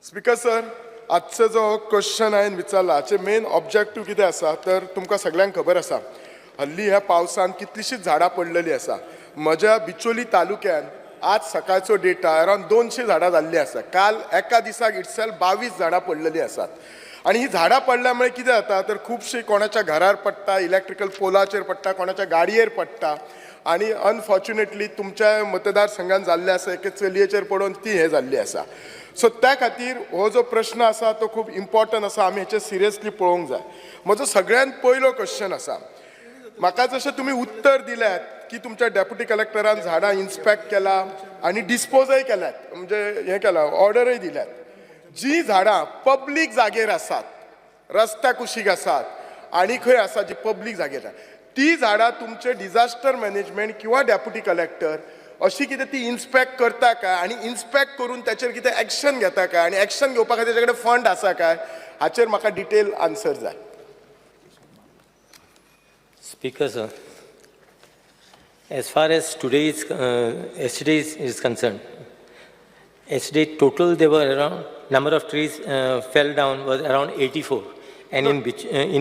Speaker sir, आजचो जो question हांवें विचारला हाचे मेन ऑब्जेक्टीव कितें आसा तर तुमकां सगळ्यांक खबर आसा हल्ली ह्या पावसान कितलीशींच झाडां पडलेलीं आसा. म्हज्या बिचोली तालुक्यान आज सकाळचो डेटा अरावंड 200 झाडां जाल्लीं आसा. काल एका दिसाक इटसेल्फ 22 झाडां पडलेलीं आसात. आणि ही झाडां पडल्यामुळे कितें जाता तर खुबशीं कोणाच्या घरार पडटा, इलेक्ट्रिकल पोलाचेर पडटा, कोणाच्या गाडयेर पडटा. आणि अनफॉर्च्युनेटली तुमच्या मतदारसंघात जाल्लें आसा एके चलयेचेर पडून ती हें जाल्ली आसा. सो त्या खातीर हो जो प्रश्न आसा तो खूब इम्पॉर्टंट आसा. आमी हेचेर सिरियसली पळोवंक जाय. म्हजो सगळ्यात पयलो क्वेश्चन आसा, म्हाका जशें तुमी उत्तर दिल्यात की तुमच्या डेप्युटी कलेक्टरान झाडां इन्स्पेक्ट केला आणि डिस्पोजय केल्यात, म्हणजे हें केलां, ऑर्डरय दिल्यात. जी झाडां पब्लीक जागेर आसात, रस्त्या कुशीक आसात आणि खंय आसा जी पब्लीक जागेर आसा, ती झाडां तुमचे डिझास्टर मॅनेजमेंट किंवा डेप्युटी कलेक्टर अशी कितें ती इन्स्पेक्ट करता काय आणि इन्स्पेक्ट करून त्याचेर कितें एक्शन घेता काय आणि एक्शन घेवपा खातीर ताचे कडेन फंड आसा काय, हाचेर म्हाका डिटेल आन्सर जाय. Speaker, sir, as far as yesterday is concerned, yesterday total there were around number of trees fell down was around 84, and in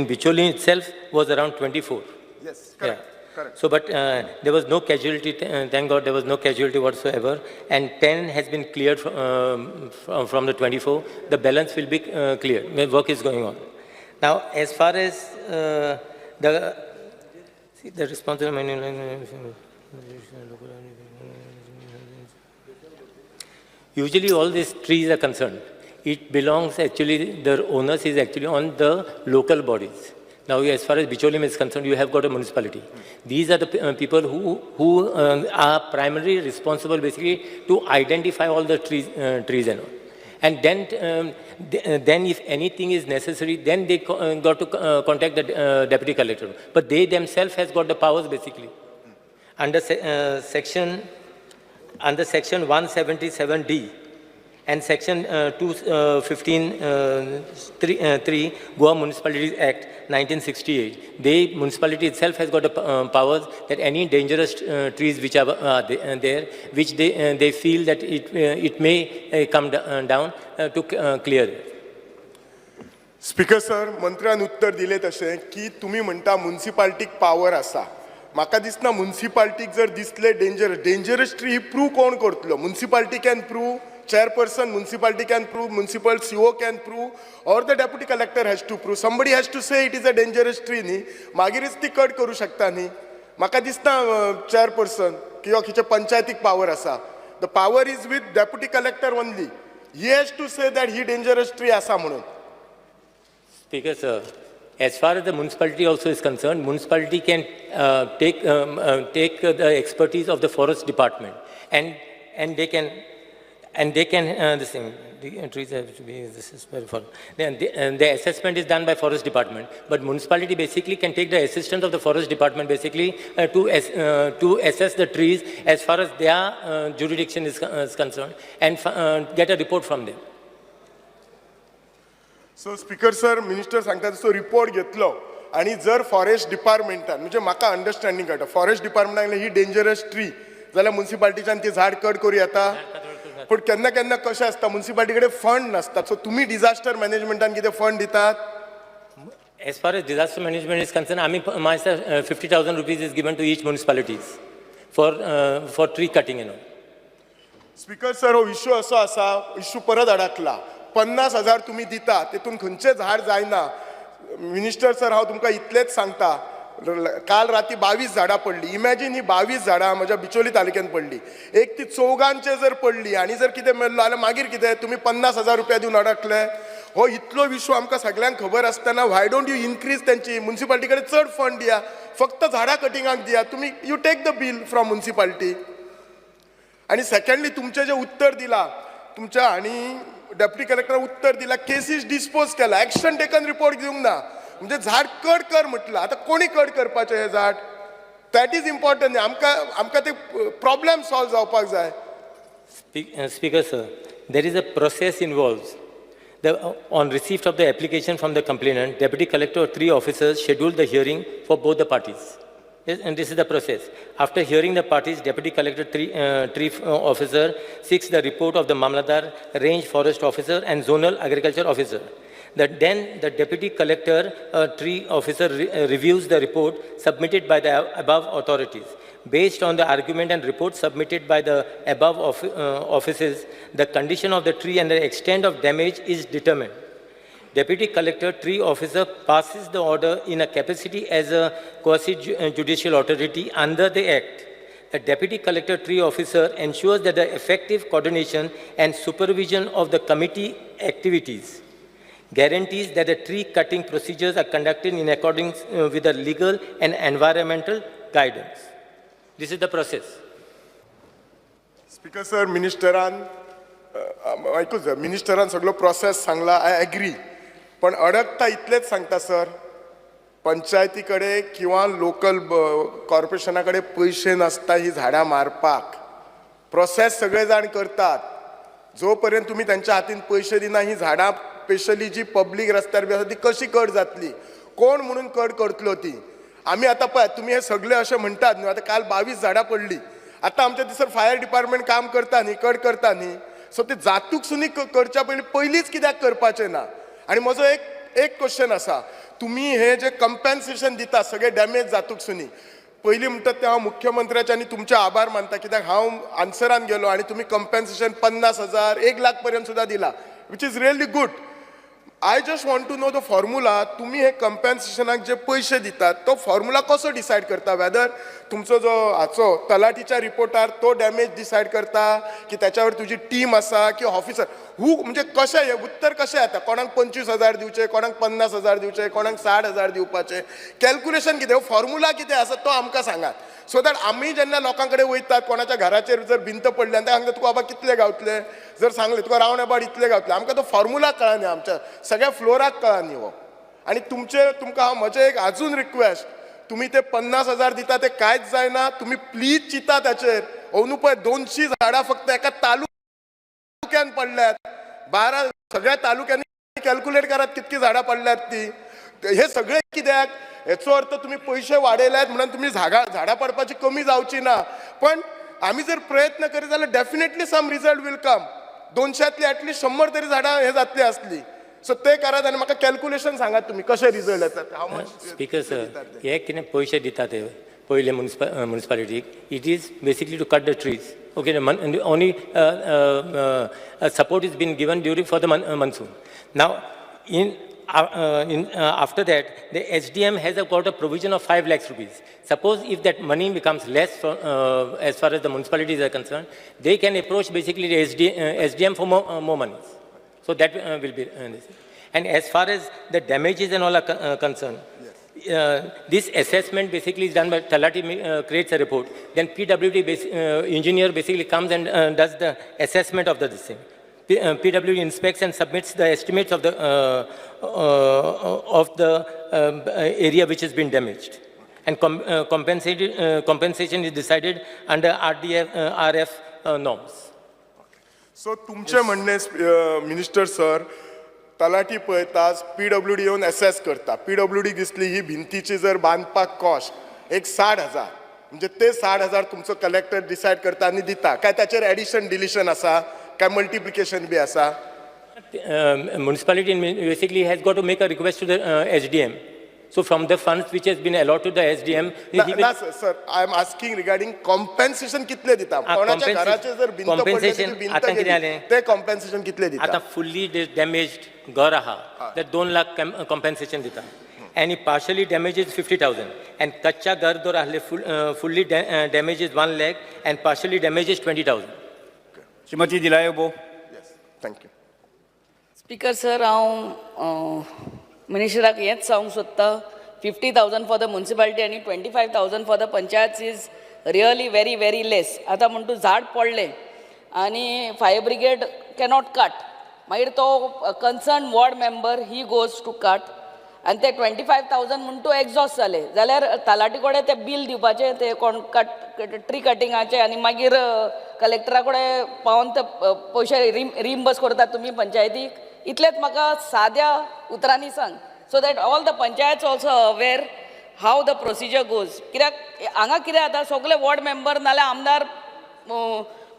Bicholi itself was around 24. Yes, correct. Yeah. Correct. So, but there was no casualty. Thank God, there was no casualty whatsoever, and 10 has been cleared from the 24. The balance will be cleared. The work is going on. Now, as far as the responsible usually all these trees are concerned. It belongs actually, the onus is actually on the local bodies. Now, as far as Bicholim is concerned, you have got a municipality. These are the people who are primarily responsible basically to identify all the trees and all. And then if anything is necessary, then they got to contact the deputy collector. But they themselves has got the powers basically. Under section 177D and section 215(3) Goa Municipalities Act 1968, the municipality itself has got the powers that any dangerous trees which are there, which they feel that it may come down to clear. Speaker sir, मंत्र्यान उत्तर दिले तशें की तुम्ही म्हणटा म्युनिसिपालिटीक power आसा. म्हाका दिसना म्युनिसिपालिटीक जर दिसले डेंजरस ट्री ही प्रूव कोण करतलो? Municipality can prove, chairperson municipality can prove, municipal CO can prove, or the deputy collector has to prove. Somebody has to say it is a dangerous tree न्ही, मागीरच ती cut करू शकता न्ही. म्हाका दिसता chairperson किंवा खंयच्या पंचायतीक पावर आसा. The power is with deputy collector only. He has to say that he dangerous tree आसा म्हणून. Speaker, sir, as far as the municipality also is concerned, municipality can take the expertise of the forest department, and they can the trees have to be, this is very fun. The assessment is done by forest department, but municipality basically can take the assistance of the forest department basically to assess the trees as far as their jurisdiction is concerned and get a report from them. So speaker sir, minister सांगता तसो report घेतलो आणि जर forest डिपार्टमेंटान, म्हणजे म्हाका understanding कळटा, forest डिपार्टमेंटान ही dangerous tree जाल्यार म्युनिसिपालिटीच्यान ती झाड कट करूं येता. पण केन्ना केन्ना कशें आसता, म्युनिसिपालिटी कडेन फंड नासतात. सो तुमी डिझास्टर मॅनेजमेंटान कितें फंड दितात? As far as disaster management is concerned, myself 50,000 rupees is given to each municipalities for tree cutting and all. Speaker sir, हो इश्यू असो आसा, इश्यू परत अडकला. 50,000 तुम्ही दिता, तेतून खंयचें झाड जायना. मिनिस्टर सर, हांव तुमकां इतलेंच सांगता, काल राती 22 झाडां पडली. इमॅजिन ही 22 झाडां म्हज्या बिचोली तालुक्यात पडली. एक ती चौगांचे जर पडली आणि जर कितें मेळ्ळो जाल्यार मागीर कितें? तुम्ही 50,000 रुपया दिवन अडकले. हो इतलो विश्व आमकां सगळ्यांक खबर आसतना व्हाय डोंट यू इन्क्रीज त्यांची म्युनिसिपालिटी कडेन चड फंड दिया, फक्त झाडां कटिंगाक दिया. तुम्ही you take the bill from municipality. आणि सेकंडली तुमचें जे उत्तर दिला, तुमच्या आणि डेप्युटी कलेक्टर उत्तर दिला, केसीस डिस्पोज केला, एक्शन टेकन रिपोर्ट घेवंक ना. म्हणजे झाड कट कर म्हटलं, आता कोणी कट करपाचें हे झाड? That is important. आमकां ते प्रॉब्लेम सॉल्व जावपाक जाय. Speaker, sir, there is a process involved. On receipt of the application from the complainant, Deputy Collector or 3 officers scheduled the hearing for both the parties. And this is the process. After hearing the parties, Deputy Collector Tree Officer seeks the report of the Mamladar, Range Forest Officer and Zonal Agriculture Officer. Then the Deputy Collector Tree Officer reviews the report submitted by the above authorities. Based on the argument and report submitted by the above offices, the condition of the tree and the extent of damage is determined. Deputy Collector Tree Officer passes the order in a capacity as a quasi-judicial authority under the Act. The Deputy Collector Tree Officer ensures that the effective coordination and supervision of the committee activities guarantees that the tree cutting procedures are conducted in accordance with the legal and environmental guidance. This is the process. Speaker sir मिनिस्टरान ऐकूच मिनिस्टरान सगळो process सांगला I agree पण अडकता इतलेच सांगता sir पंचायती कडे किंवा लोकल कॉर्पोरेशना कडे पैसे नसता ही झाडां मारपाक प्रोसेस सगळे जाण करतात जोपर्यंत तुम्ही त्यांच्या हातीन पैसे दिना ही झाडां स्पेशली जी पब्लीक रस्त्यार बी आसा ती कशी कट जातली कोण म्हणून कट करतलो ती आम्ही आता पळय तुम्ही हे सगळे असे म्हणतात न्हू आता काल 22 झाडां पडली आता आमच्या दिसर फायर डिपार्टमेंट काम करता न्ही कट करता न्ही सो ते जातूक सुनी करच्या पयलींच कित्याक करपाचें ना आनी म्हजो एक क्वेश्चन आसा तुम्ही हे जे कंपेन्सेशन दिता सगळे डॅमेज जातूक सुनी पयलीं म्हणटात ते हांव मुख्यमंत्र्याचे आनी तुमचे आभार मानता कित्याक हांव आन्सरान गेलो आनी तुमी कंपेन्सेशन 50,000 1 लाख पर्यंत सुद्दां दिला which is really good I just want to know the formula तुम्ही हे कंपेन्सेशनाक जे पैसे दितात तो फॉर्म्युला कसो डिसायड करता वेदर तुमचो जो हाचो तलाटीच्या रिपोर्टार तो डॅमेज डिसायड करता की त्याच्यावर तुझी टीम आसा की ऑफिसर म्हणजे कशें हे उत्तर कशें येता कोणाक 25,000 दिवचे कोणाक 50,000 दिवचे कोणाक 60,000 दिवपाचे कॅल्क्युलेशन कितें फॉर्म्युला कितें आसा तो आमकां सांगात सो दॅट आमी जेन्ना लोकां कडेन वयतात कोणाच्या घराचेर जर भिंत पडली आनी ते सांगता तुका बाबा कितले गावतले जर सांगले तुका रावंड अबाउट इतले गावतले आमकां तो फॉर्म्युला कळना न्ही आमच्या सगळ्या फ्लोराक कळना न्ही हो आनी तुमकां हांव म्हजें एक आजून रिक्वेस्ट तुम्ही ते 50,000 दिता ते कांयच जायना तुम्ही प्लीज चिता त्याचेर अंदू पळय 200 झाडां फक्त एका तालुक्यान पडल्यात 12 सगळ्या तालुक्यांनी कॅल्क्युलेट करात कितकी झाडां पडल्यात ती हे सगळे कित्याक हेचो अर्थ तुम्ही पैसे वाडयल्यात म्हणून तुम्ही झाडां पडपाची कमी जावची ना पण आम्ही जर प्रयत्न करीत जाल्यार definitely some result will come 200तली एटलीस्ट 100 तरी झाडां हे जातली असली सो ते करात आनी म्हाका कॅल्क्युलेशन सांगात तुम्ही कशे रिजल्ट येतात हाव मच स्पीकर सर हे कितें पयशे दितात ते पयले मुन्सिपालिटीक it is basically to cut the trees okay only support is been given during for the monsoon नाव after that, the SDM has got a provision of 5 lakhs rupees. Suppose if that money becomes less as far as the municipalities are concerned, they can approach basically the SDM for more money. So that will be and as far as the damages and all are concerned, this assessment basically is done by Talati creates a report. Then PWD engineer basically comes and does the assessment of the thing. PWD inspects and submits the estimates of the area which has been damaged, and compensation is decided under RF norms. So, तुमचे म्हणणे minister sir तलाठी पळयताच PWD येवन assess करता PWD दिसली ही भिंतीची जर बांधपाक cost एक 60,000 म्हणजे ते 60,000 तुमचो कलेक्टर डिसायड करता आनी दिता काय त्याचेर एडिशन डिलिशन आसा काय मल्टिप्लिकेशन बी आसा Municipality basically has got to make a request to the SDM. So from the funds which has been allotted to the SDM, sir, I am asking regarding compensation कितले दिता कोणाच्या घराचे जर भिंत पडली ती भिंत गेली ते compensation कितले दिता आता fully damaged घर आहा तर 2 लाख compensation दिता and partially damaged is 50,000 and कच्चा घर जर आसले fully damaged is 1 lakh and partially damaged is 20,000. Shrimati दिलायबो. Yes, thank you. Speaker sir हांव मिनिस्टराक हेंच सांगूंक सोदता 50,000 फॉर द म्युनिसिपालिटी आनी 25,000 for the panchayat is really very very less आतां म्हणून तूं झाड पडलें आनी फायर ब्रिगेड कॅनॉट कट मागीर तो concern ward member he goes to cut आनी ते 25,000 म्हणून तूं एक्झॉस्ट जाले जाल्यार तलाटी कडेन तें बील दिवपाचें ते कोण ट्री कटिंगाचें आनी मागीर कलेक्टरा कडेन पावोन ते पयशे रिम्बर्स करतात तुमी पंचायतीक इतलेंच म्हाका साद्या उतरांनी सांग so that all the panchayats also aware how the procedure goes कित्याक हांगा कितें जाता सगळे वॉर्ड मेंबर नाल्यार आमदार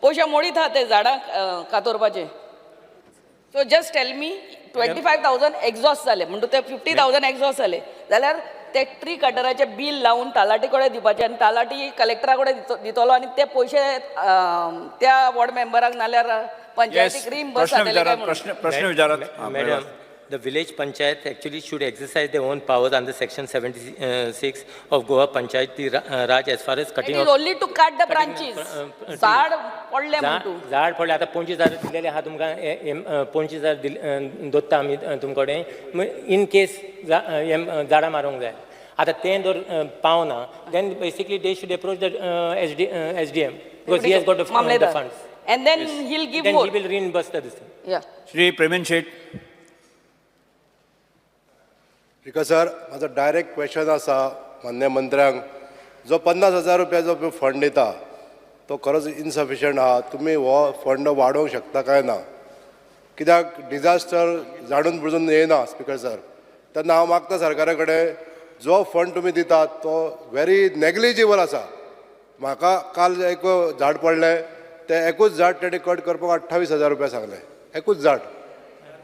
पयशे मोडीत आहा ते झाडां कातोरपाचे so just tell me 25,000 exhaust जाले म्हणटून ते 50,000 एक्झॉस्ट जाले जाल्यार ते ट्री कटराचे बील लावून तालाटी कडेन दिवपाचे आनी तालाटी कलेक्टरा कडेन दितलो आनी ते पयशे त्या वॉर्ड मेंबराक नाल्यार पंचायतीक रिम्बर्स जातले काय म्हणून प्रश्न विचारात Madam, the village panchayat actually should exercise their own powers under section 76 of Goa Panchayati Raj as far as It cutting is of only to cut the branches. झाड पडले म्हणून झाड पडले आता 25,000 दिलेले आहा तुमकां 25,000 दोत्ता आमी तुमचे कडेन इन केस झाडां मारूंक जाय आता तें जर पावना then basically they should approach the SDM because he has got the मामलेदार funds. and then he'll give Then more. he will reimburse the this thing. Yeah. Shri Premen Sheth because sir माझो डायरेक्ट क्वेश्चन आसा मान्य मंत्र्यांक जो 50,000 रुपया जो फंड दिता तो खरोच इनसफिशियंट आहा तुमी हो फंड वाडोवंक शकता काय ना कित्याक डिजास्टर जाणून बुजून येना स्पिकर सर तेन्ना हांव मागता सरकारा कडेन जो फंड तुमी दितात तो व्हेरी नेग्लिजिबल आसा म्हाका काल एक झाड पडलें ते एकूच झाड तेणी कट करपाक 28,000 रुपया सांगले एकूच झाड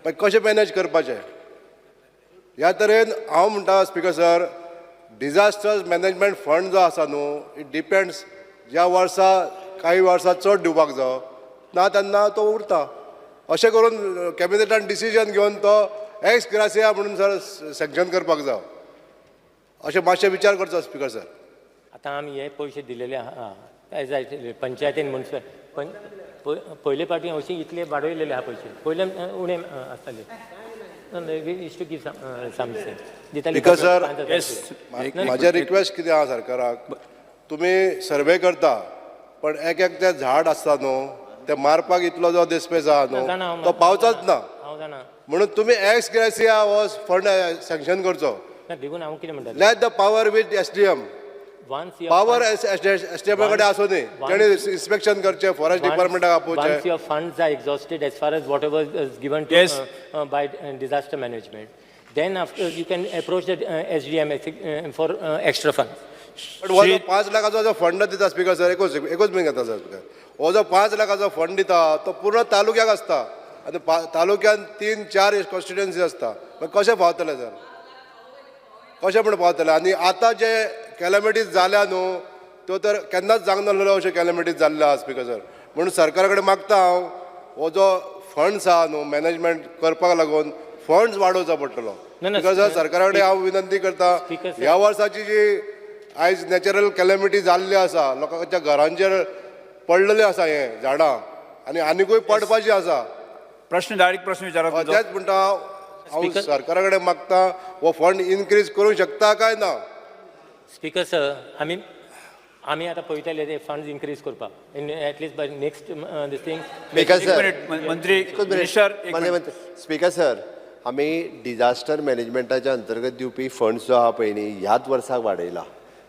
मागीर कशें मॅनेज करपाचें ह्या तरेन हांव म्हणटा speaker sir disaster management fund जो आसा न्हू इट डिपेंड्स ज्या वर्सा काही वर्सां चड दिवपाक जाय ना तेन्ना तो उरता अशें करून कॅबिनेटान डिसिजन घेवन तो एक्स ग्रासिया म्हणून सर सँक्शन करपाक जाय अशें मातशें विचार करचो स्पिकर सर आता आमी हे पयशे दिलेले आहा काय जाय पंचायतीन म्युनिसिपल पयले पाटी अशी इतले वाडयलेले आहा पयशे पयले उणे आसताले बिकॉज सर म्हाजें रिक्वेस्ट कितें आहा सरकाराक तुमी सर्वे करता पण एक ते झाड आसता न्हू ते मारपाक इतलो जो दिसपेस आहा न्हू तो पावचोच ना हांव जाणा म्हणून तुमी एक्स ग्रेसिया हो फंड सँक्शन करचो देखून हांव कितें म्हणटा let the power with SDM power SDM कडेन आसूं न्ही तेणी इन्स्पेक्शन करचें forest डिपार्टमेंटाक आपोवचें once your funds are exhausted as far as whatever is given to Yes. by disaster management then after you can approach the SDM for extra funds. पण हो जो 5 लाखाचो जो fund दिता स्पिकर सर एकूच minute घेता sir speaker हो जो 5 लाखाचो fund दिता तो पूर्ण तालुक्याक आसता आनी तालुक्यान 3-4 कॉन्स्टिट्युएन्सी आसता मागीर कशें पावतले सर कशें म्हण पावतले आनी आतां जे कॅलॅमिटीज जाल्या न्हू त्यो तर केन्नाच जावंक नासल्यो अश्यो कॅलॅमिटीज जाल्ल्यो आहा स्पिकर सर म्हणून सरकारा कडेन मागता हांव हो जो फंड्स आहा न्हू मॅनेजमेंट करपाक लागून फंड्स वाडोवचो पडटलो बिकॉज सरकारा कडेन हांव विनंती करता ह्या वर्साची जी आयज नॅचरल कॅलॅमिटी जाल्ली आसा लोकांच्या घरांचेर पडलेले आसा हे झाडां आनी आनिकूय पडपाची आसा प्रश्न डायरेक्ट प्रश्न विचारात तेच म्हणटा हांव सरकारा कडेन मागता हो फंड इनक्रीज करूंक शकता काय ना स्पीकर सर आमी आतां पळयतले ते फंड्स इनक्रीज करपाक in at least by next this thing speaker एक सर मिनिट मंत्री एकूच मिनिट. मिनिस्टर एक मान्य मिनिट. मंत्री स्पीकर सर आमी डिजास्टर मॅनेजमेंटाच्या अंतर्गत दिवपी फंड्स जो आहा पळय न्ही ह्याच वर्साक वाडयला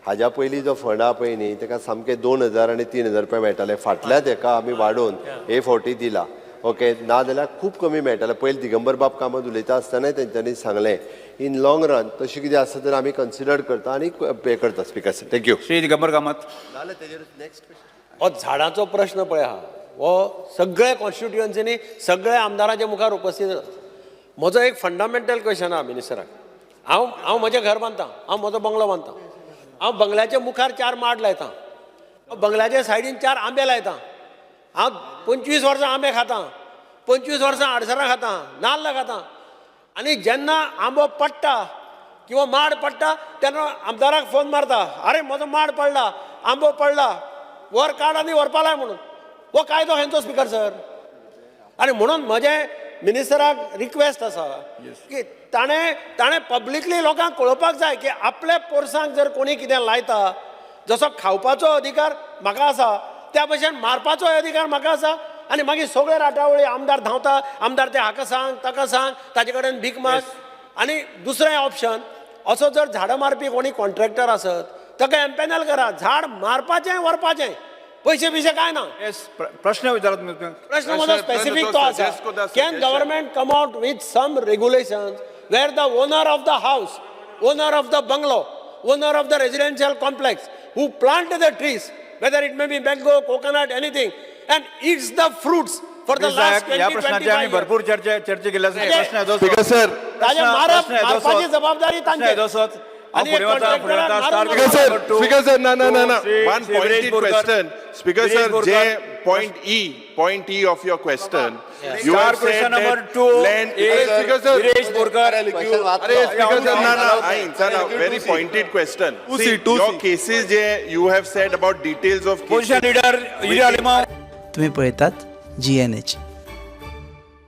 हाज्या पयलीं जो फंड आहा पळय न्ही ताका सामके 2,000 आनी 3,000 रुपया मेळटाले फाटल्याच हेका आमी वाडोवन हे फावटी दिला ओके ना जाल्यार खूब कमी मेळटाले पयलीं दिगंबर बाब कामत उलयता आसतनाय तेंच्यांनी सांगलें इन लॉंग रन तशें कितें आसा तर आमी कन्सिडर करता आनी पे करता speaker sir thank you Shri Digambar Kamat हो झाडांचो प्रश्न पळय आहा हो सगळे कॉन्स्टिट्युएन्सीनी सगळे आमदारांच्या मुखार उपस्थित म्हजो एक फंडामेंटल क्वेश्चन आहा मिनिस्टराक हांव म्हजें घर बांदतां हांव म्हजो बंगलो बांदतां हांव बंगल्याच्या मुखार 4 माड लायतां हांव बंगल्याच्या सायडीन 4 आंबे लायतां हांव 25 वर्सां आंबे खातां 25 वर्सां आडसरां खातां नाल्ल खातां आनी जेन्ना आंबो पडटा किंवा माड पडटा तेन्ना आमदाराक फोन मारता अरे म्हजो माड पडला आंबो पडला वर काड आनी व्हरपा लाय म्हणून हो कायदो खंयचो स्पीकर सर आनी म्हणून म्हजें मिनिस्टराक रिक्वेस्ट आसा की ताणें पब्लिकली लोकांक कळोवपाक जाय की आपल्या पोरसांक जर कोणी कितें लायता जसो खावपाचो अधिकार म्हाका आसा त्या भशेन मारपाचो अधिकार म्हाका आसा आनी मागीर सगळे राटावळी आमदार धांवता आमदार ते हाका सांग ताका सांग ताजे कडेन भीक माग आनी दुसरें ऑप्शन असो जर झाडां मारपी कोणी कॉन्ट्रॅक्टर आसत ताका एम्पॅनल करा झाड मारपाचें व्हरपाचें पयशे बिशे काय ना येस प्रश्न विचारात प्रश्न म्हजो स्पेसिफीक तो आसा can government come out with some regulations where the owner of the house owner of the bungalow owner of the residential complex who plant the trees, whether it may be mango, coconut, anything, and eats the fruits for the last 20, या प्रश्नाची आम्ही 25 years. भरपूर चर्चा केल्या प्रश्न आहे speaker sir ताजे मारपाची जबाबदारी तांची. आणि एक contractor मारून स्पीकर सर मारून- स्पीकर सर ना ना ना ना Shri- one Shri Viresh pointed Borkar. Question speaker Viresh sir Borkar. जे point E of your question you Star have question said number that 2 land is speaker sir Viresh Borkar. Question वाचतो. अरे स्पीकर सर ना ना Yeah. चला very pointed question C, see 2C. your cases जे you have said about details of cases position leader तुम्ही पळयतात GNH